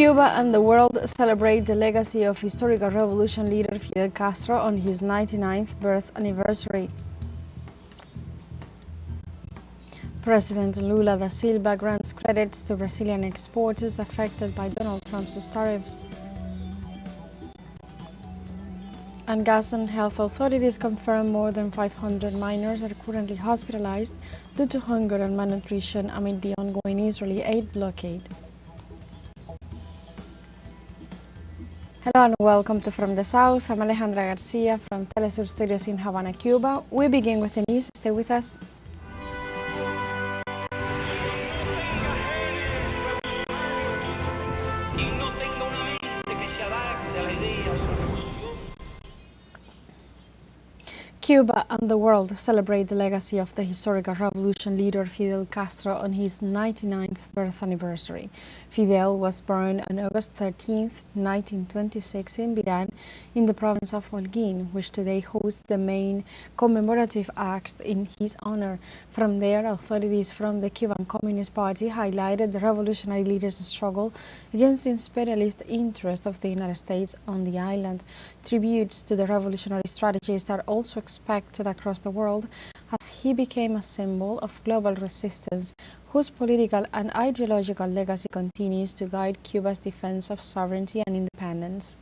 Cuba and the world celebrate the legacy of historical revolution leader Fidel Castro on his 99th birth anniversary. President Lula Da Silva grants credits to Brazilian exporters affected by Donald Trump's tariffs. And gas and health authorities confirm more than 500 miners are currently hospitalized due to hunger and malnutrition amid the ongoing Israeli aid blockade. Hello and welcome to From the South. I'm Alejandra Garcia from teleSUR studios in Havana, Cuba. We begin with the news. Stay with us. Cuba and the world celebrate the legacy of the historical revolution leader Fidel Castro on his 99th birth anniversary. Fidel was born on August 13, 1926 in Biran, in the province of Holguin, which today hosts the main commemorative act in his honor. From there, authorities from the Cuban Communist Party highlighted the revolutionary leader's struggle against the imperialist interest of the United States on the island. Tributes to the revolutionary strategist are also expected across the world as he became a symbol of global resistance whose political and ideological legacy continues to guide Cuba's defense of sovereignty and independence.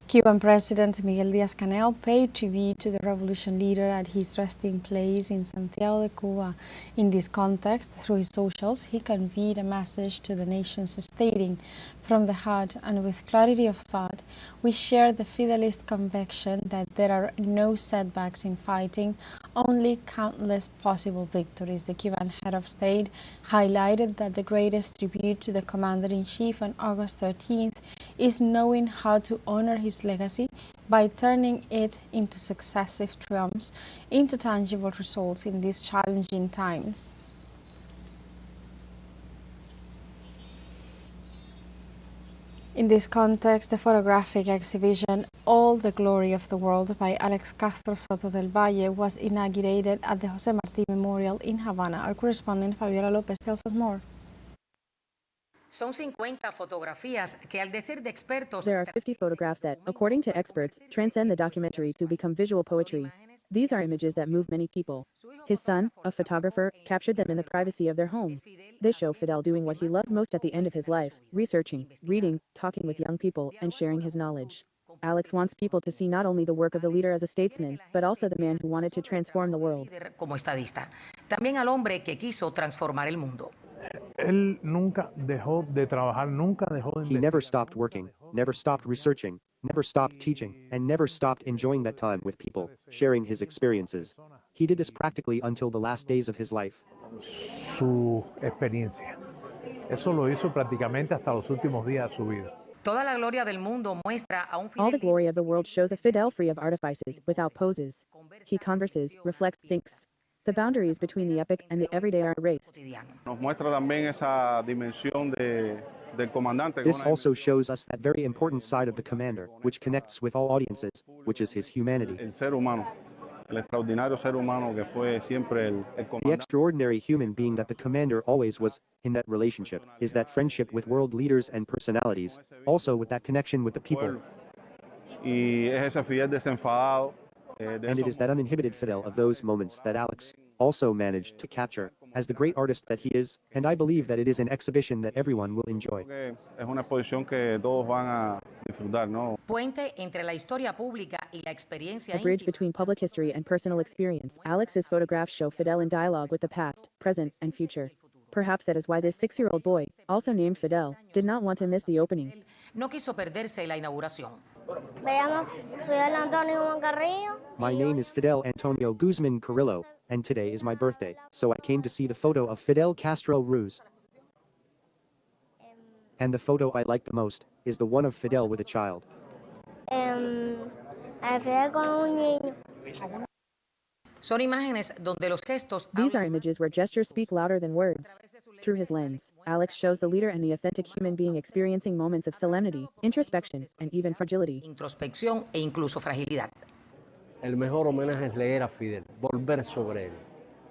Cuban President Miguel Díaz-Canel paid tribute to the revolution leader at his resting place in Santiago de Cuba. In this context, through his socials, he conveyed a message to the nation stating, "From the heart and with clarity of thought, we share the Fidelist conviction that there are no setbacks in fighting, only countless possible victories." The Cuban head of state highlighted that the greatest tribute to the commander-in-chief on August 13th is knowing how to honor his legacy by turning it into successive triumphs, into tangible results in these challenging times. In this context, the photographic exhibition All the Glory of the World by Alex Castro Soto del Valle was inaugurated at the José Martí Memorial in Havana. Our correspondent Fabiola Lopez tells us more. There are 50 photographs that, according to experts, transcend the documentary to become visual poetry. These are images that move many people. His son, a photographer, captured them in the privacy of their home. They show Fidel doing what he loved most at the end of his life, researching, reading, talking with young people, and sharing his knowledge. Alex wants people to see not only the work of the leader as a statesman, but also the man who wanted to transform the world. Él nunca dejó de trabajar, nunca dejó de He never stopped working, never stopped researching, never stopped teaching, and never stopped enjoying that time with people, sharing his experiences. He did this practically until the last days of his life. Su experiencia. Eso lo hizo prácticamente hasta los últimos días de su vida. All the glory of the world shows a Fidel free of artifices, without poses. He converses, reflects, thinks. The boundaries between the epic and the everyday are erased. This also shows us that very important side of the commander, which connects with all audiences, which is his humanity. The extraordinary human being that the commander always was, in that relationship, is that friendship with world leaders and personalities, also with that connection with the people. And it is that uninhibited Fidel of those moments that Alex also managed to capture, as the great artist that he is, and I believe that it is an exhibition that everyone will enjoy. A bridge between public history and personal experience, Alex's photographs show Fidel in dialogue with the past, present, and future. Perhaps that is why this 6-year-old boy, also named Fidel, did not want to miss the opening. My name is Fidel Antonio Guzman Carrillo, and today is my birthday, so I came to see the photo of Fidel Castro Ruz. And the photo I like the most is the one of Fidel with a child. These are images where gestures speak louder than words. Through his lens, Alex shows the leader and the authentic human being experiencing moments of solemnity, introspection, and even fragility. El mejor homenaje es leer a Fidel, volver sobre él.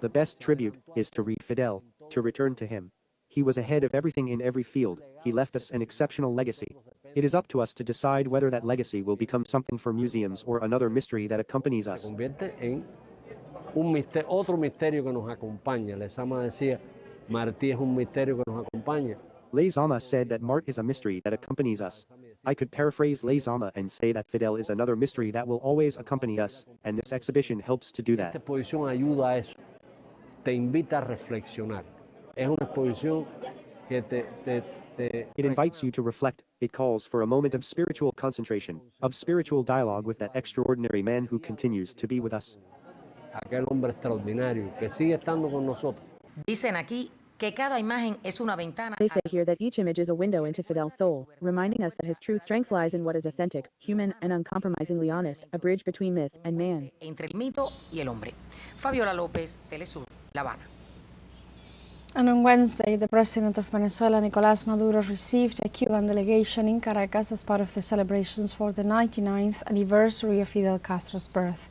The best tribute is to read Fidel, to return to him. He was ahead of everything in every field, he left us an exceptional legacy. It is up to us to decide whether that legacy will become something for museums or another mystery that accompanies us. Convierte en otro misterio que nos acompaña. Lezama decía, Martí es un misterio que nos acompaña. Lezama said that Mart is a mystery that accompanies us. I could paraphrase Lezama and say that Fidel is another mystery that will always accompany us, and this exhibition helps to do Esta that. exposición ayuda a eso, te invita a reflexionar. Es una exposición que It invites you to reflect, it calls for a moment of spiritual concentration, of spiritual dialogue with that extraordinary man who continues to be with us. aquel hombre extraordinario que sigue estando con nosotros. Dicen aquí que cada imagen es una ventana. They say here that each image is a window into Fidel's soul, reminding us that his true strength lies in what is authentic, human, and uncompromisingly honest, a bridge between myth and man. Entre el mito y el hombre. Fabiola López, teleSUR, La Habana. And on Wednesday, the president of Venezuela, Nicolás Maduro, received a Cuban delegation in Caracas as part of the celebrations for the 99th anniversary of Fidel Castro's birth.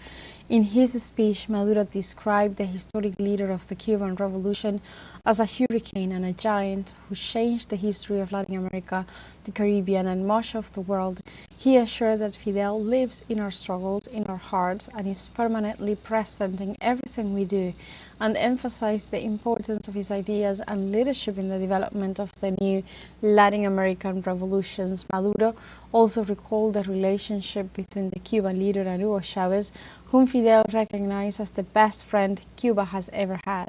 In his speech, Maduro described the historic leader of the Cuban Revolution as a hurricane and a giant who changed the history of Latin America, the Caribbean, and much of the world. He assured that Fidel lives in our struggles, in our hearts, and is permanently present in everything we do, and emphasized the importance of his ideas and leadership in the development of the new Latin American revolutions. Maduro also recalled the relationship between the Cuban leader and Hugo Chavez, whom Fidel recognized as the best friend Cuba has ever had.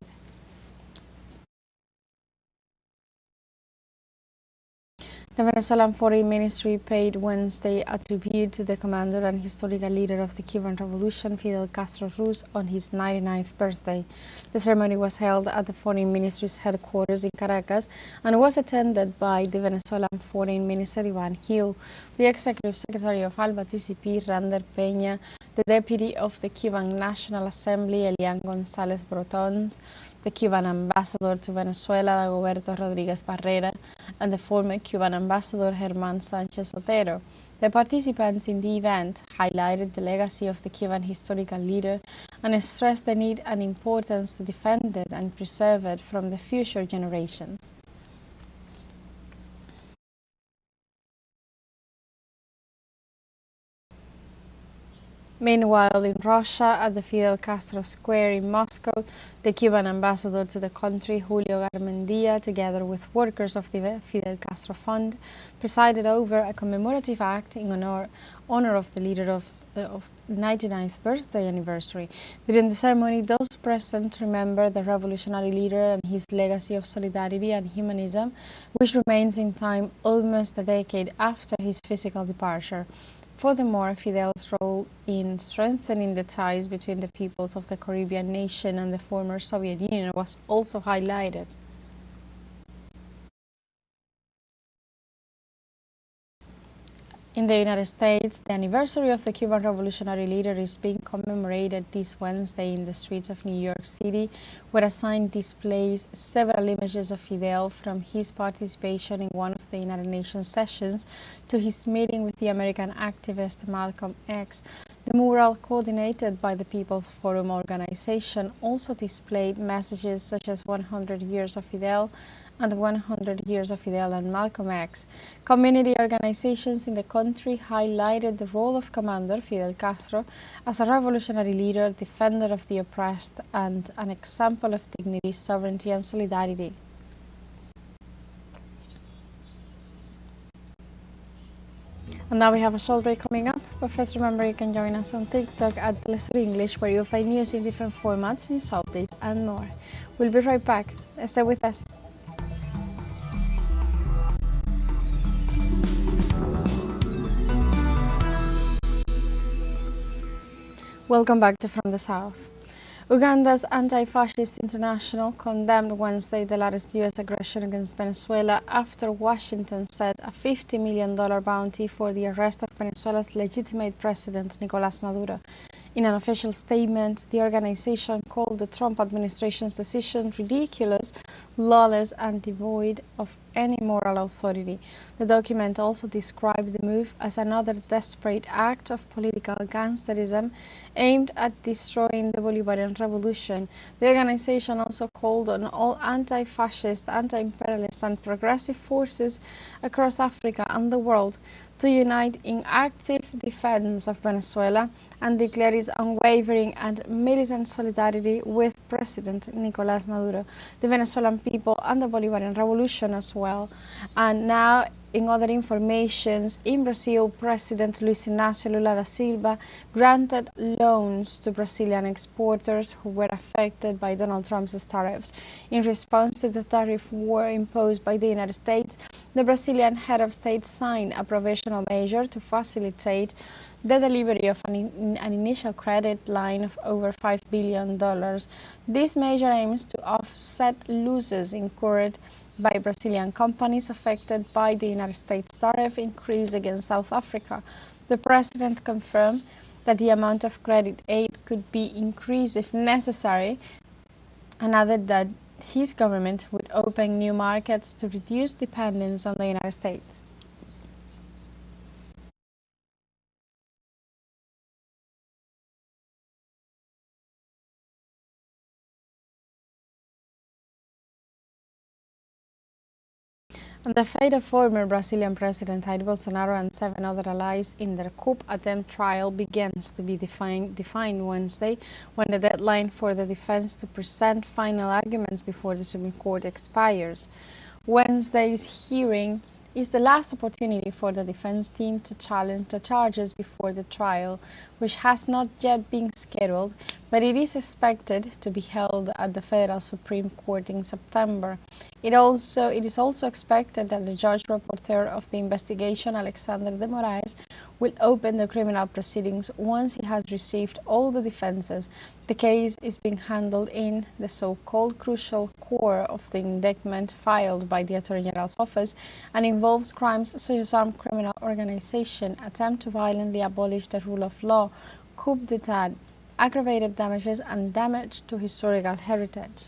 The Venezuelan Foreign Ministry paid Wednesday a tribute to the commander and historical leader of the Cuban Revolution, Fidel Castro Ruz, on his 99th birthday. The ceremony was held at the Foreign Ministry's headquarters in Caracas and was attended by the Venezuelan Foreign Minister Iván Gil, the Executive Secretary of ALBA TCP, Rander Peña, the Deputy of the Cuban National Assembly, Elian González Brotons, the Cuban Ambassador to Venezuela, Dagoberto Rodríguez Barrera, and the former Cuban Ambassador Germán Sánchez Otero. The participants in the event highlighted the legacy of the Cuban historical leader and stressed the need and importance to defend it and preserve it from the future generations. Meanwhile, in Russia, at the Fidel Castro Square in Moscow, the Cuban ambassador to the country, Julio Garmendia, together with workers of the Fidel Castro Fund, presided over a commemorative act in honor of the leader of 99th birthday anniversary. During the ceremony, those present remembered the revolutionary leader and his legacy of solidarity and humanism, which remains in time almost a decade after his physical departure. Furthermore, Fidel's role in strengthening the ties between the peoples of the Caribbean nation and the former Soviet Union was also highlighted. In the United States, the anniversary of the Cuban revolutionary leader is being commemorated this Wednesday in the streets of New York City, where a sign displays several images of Fidel from his participation in one of the United Nations sessions to his meeting with the American activist Malcolm X. The mural, coordinated by the People's Forum organization, also displayed messages such as 100 years of Fidel and 100 years of Fidel and Malcolm X. Community organizations in the country highlighted the role of Commander Fidel Castro as a revolutionary leader, defender of the oppressed, and an example of dignity, sovereignty, and solidarity. And now we have a short break coming up, but first remember you can join us on TikTok at teleSUR English, where you'll find news in different formats, news updates, and more. We'll be right back. Stay with us. Welcome back to From the South. Uganda's Anti-Fascist International condemned Wednesday the latest U.S. aggression against Venezuela after Washington set a $50 million bounty for the arrest of of Venezuela's legitimate president, Nicolás Maduro. In an official statement, the organization called the Trump administration's decision ridiculous, lawless, and devoid of any moral authority. The document also described the move as another desperate act of political gangsterism aimed at destroying the Bolivarian revolution. The organization also called on all anti-fascist, anti-imperialist, and progressive forces across Africa and the world to unite in active defense of Venezuela and declare its unwavering and militant solidarity with President Nicolás Maduro, the Venezuelan people, and the Bolivarian revolution as well. And now, in other informations, in Brazil, President Luis Inácio Lula Da Silva granted loans to Brazilian exporters who were affected by Donald Trump's tariffs. In response to the tariff war imposed by the United States, the Brazilian head of state signed a provisional measure to facilitate the delivery of an initial credit line of over $5 billion. This measure aims to offset losses incurred by Brazilian companies affected by the United States tariff increase against South Africa. The president confirmed that the amount of credit aid could be increased if necessary, and added that his government would open new markets to reduce dependence on the United States. And the fate of former Brazilian President Jair Bolsonaro and 7 other allies in their coup attempt trial begins to be defined Wednesday, when the deadline for the defense to present final arguments before the Supreme Court expires. Wednesday's hearing is the last opportunity for the defense team to challenge the charges before the trial, which has not yet been scheduled, but it is expected to be held at the Federal Supreme Court in September. It is also expected that the judge rapporteur of the investigation, Alexander de Moraes, will open the criminal proceedings once he has received all the defenses. The case is being handled in the so-called crucial core of the indictment filed by the Attorney General's office and involves crimes such as armed criminal organization, attempt to violently abolish the rule of law, coup d'etat, aggravated damages, and damage to historical heritage.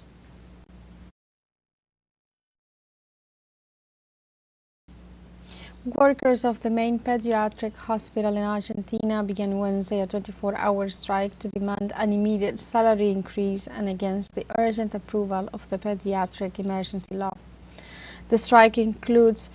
Workers of the main pediatric hospital in Argentina began Wednesday a 24-hour strike to demand an immediate salary increase and against the urgent approval of the pediatric emergency law. The strike includes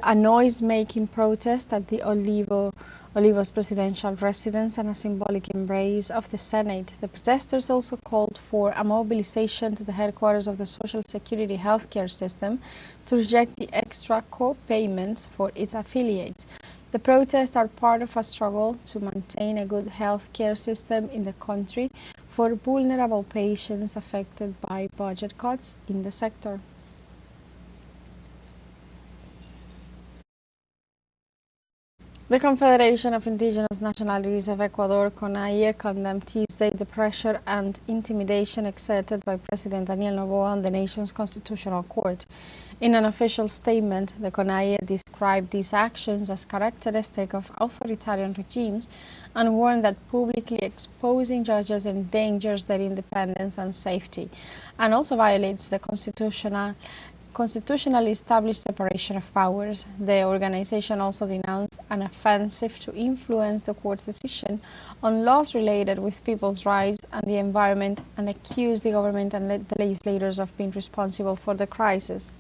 a noise-making protest at the Olivos presidential residence and a symbolic embrace of the Senate. The protesters also called for a mobilization to the headquarters of the Social Security healthcare system to reject the extra co-payments for its affiliates. The protests are part of a struggle to maintain a good healthcare system in the country for vulnerable patients affected by budget cuts in the sector. The Confederation of Indigenous Nationalities of Ecuador, CONAIE, condemned Tuesday the pressure and intimidation exerted by President Daniel Noboa on the nation's constitutional court. In an official statement, the CONAIE described these actions as characteristic of authoritarian regimes and warned that publicly exposing judges endangers their independence and safety, and also violates the constitutionally established separation of powers. The organization also denounced an offensive to influence the court's decision on laws related with people's rights and the environment and accused the government and the legislators of being responsible for the crisis.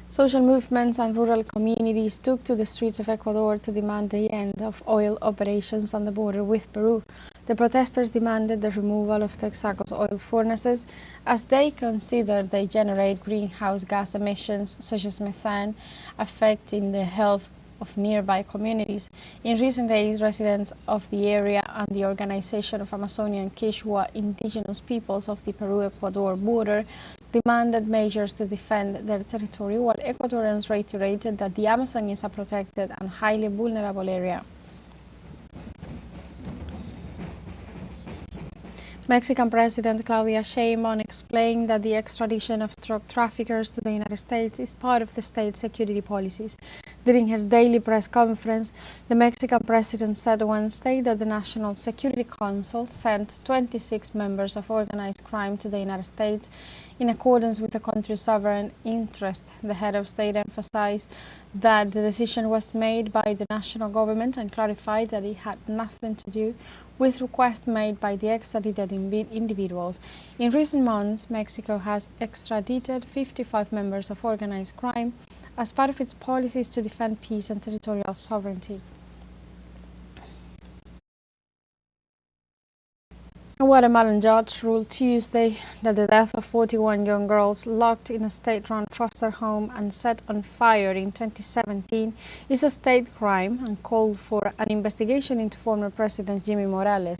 Social movements and rural communities took to the streets of Ecuador to demand the end of oil operations on the border with Peru. The protesters demanded the removal of Texaco's oil furnaces as they consider they generate greenhouse gas emissions such as methane, affecting the health of nearby communities. In recent days, residents of the area and the Organization of Amazonian Quechua Indigenous Peoples of the Peru-Ecuador border demanded measures to defend their territory, while Ecuadorians reiterated that the Amazon is a protected and highly vulnerable area. Mexican President Claudia Sheinbaum explained that the extradition of drug traffickers to the United States is part of the state's security policies. During her daily press conference, the Mexican president said Wednesday that the National Security Council sent 26 members of organized crime to the United States in accordance with the country's sovereign interest. The head of state emphasized that the decision was made by the national government and clarified that it had nothing to do with requests made by the extradited individuals. In recent months, Mexico has extradited 55 members of organized crime as part of its policies to defend peace and territorial sovereignty. A Guatemalan judge ruled Tuesday that the death of 41 young girls locked in a state-run foster home and set on fire in 2017 is a state crime and called for an investigation into former President Jimmy Morales.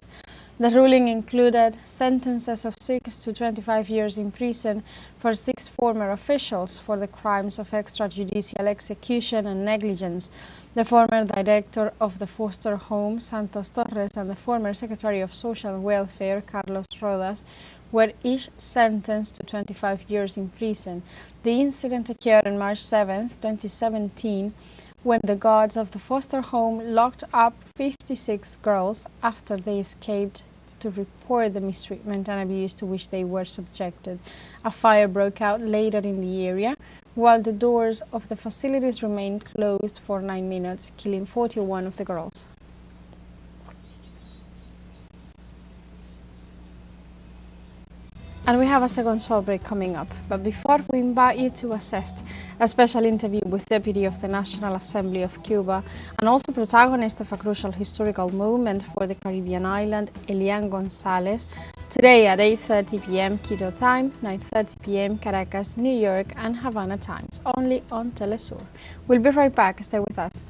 The ruling included sentences of 6 to 25 years in prison for 6 former officials for the crimes of extrajudicial execution and negligence. The former director of the foster home, Santos Torres, and the former Secretary of Social Welfare, Carlos Rodas, were each sentenced to 25 years in prison. The incident occurred on March 7, 2017, when the guards of the foster home locked up 56 girls after they escaped to report the mistreatment and abuse to which they were subjected. A fire broke out later in the area, while the doors of the facilities remained closed for 9 minutes, killing 41 of the girls. And we have a second short break coming up. But before, we invite you to assist a special interview with Deputy of the National Assembly of Cuba and also protagonist of a crucial historical moment for the Caribbean island, Elian Gonzalez, today at 8:30 p.m. Quito time, 9:30 p.m. Caracas, New York, and Havana times, only on teleSUR. We'll be right back. Stay with us.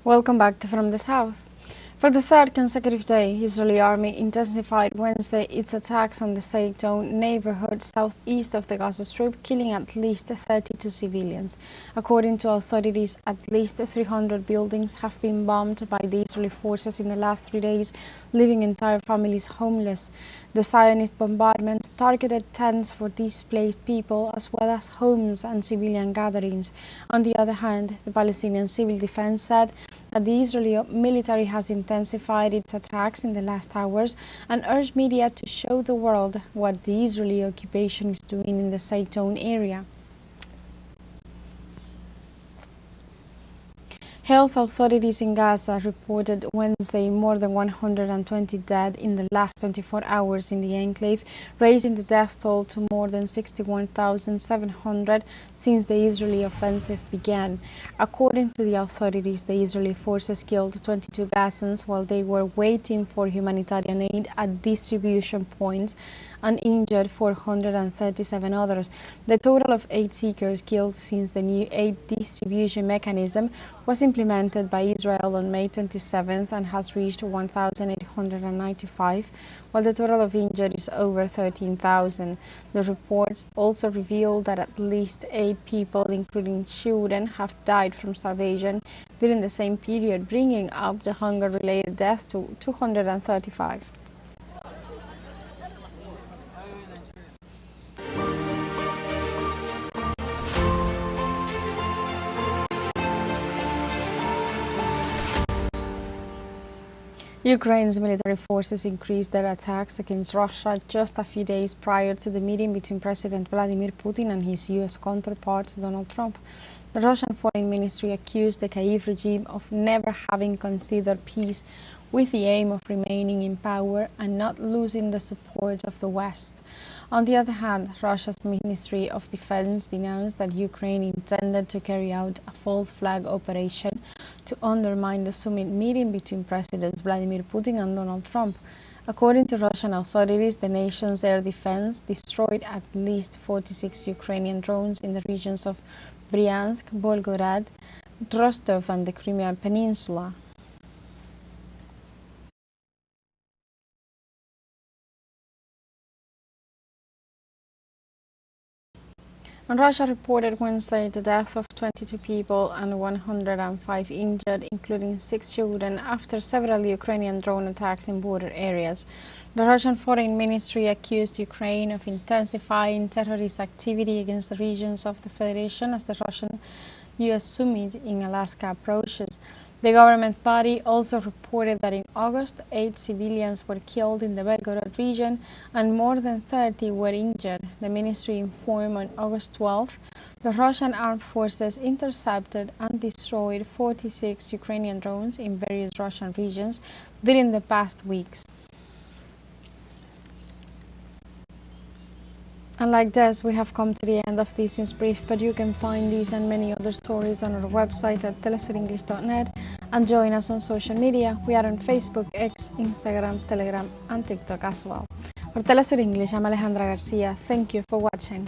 Welcome back to From the South. For the third consecutive day, Israeli army intensified Wednesday its attacks on the Zaytoun neighborhood southeast of the Gaza Strip, killing at least 32 civilians. According to authorities, at least 300 buildings have been bombed by the Israeli forces in the last 3 days, leaving entire families homeless. The Zionist bombardments targeted tents for displaced people as well as homes and civilian gatherings. On the other hand, the Palestinian Civil Defense said that the Israeli military has intensified its attacks in the last hours and urged media to show the world what the Israeli occupation is doing in the Zaytoun area. Health authorities in Gaza reported Wednesday more than 120 dead in the last 24 hours in the enclave, raising the death toll to more than 61,700 since the Israeli offensive began. According to the authorities, the Israeli forces killed 22 Gazans while they were waiting for humanitarian aid at distribution points and injured 437 others. The total of 8 seekers killed since the new aid distribution mechanism was implemented by Israel on May 27th and has reached 1,895, while the total of injured is over 13,000. The reports also revealed that at least 8 people, including children, have died from starvation during the same period, bringing up the hunger-related deaths to 235. Ukraine's military forces increased their attacks against Russia just a few days prior to the meeting between President Vladimir Putin and his U.S. counterpart, Donald Trump. The Russian Foreign Ministry accused the Kyiv regime of never having considered peace with the aim of remaining in power and not losing the support of the West. On the other hand, Russia's Ministry of Defense denounced that Ukraine intended to carry out a false flag operation to undermine the summit meeting between Presidents Vladimir Putin and Donald Trump. According to Russian authorities, the nation's air defense destroyed at least 46 Ukrainian drones in the regions of Bryansk, Volgograd, Rostov and the Crimean Peninsula. And Russia reported Wednesday the death of 22 people and 105 injured, including 6 children, after several Ukrainian drone attacks in border areas. The Russian Foreign Ministry accused Ukraine of intensifying terrorist activity against the regions of the Federation as the Russian-US summit in Alaska approaches. The government body also reported that in August, 8 civilians were killed in the Belgorod region and more than 30 were injured. The ministry informed on August 12 the Russian armed forces intercepted and destroyed 46 Ukrainian drones in various Russian regions during the past weeks. And like this, we have come to the end of this news brief, but you can find these and many other stories on our website at telesurenglish.net and join us on social media. We are on Facebook, X, Instagram, Telegram and TikTok as well. For Telesur English, I'm Alejandra Garcia. Thank you for watching.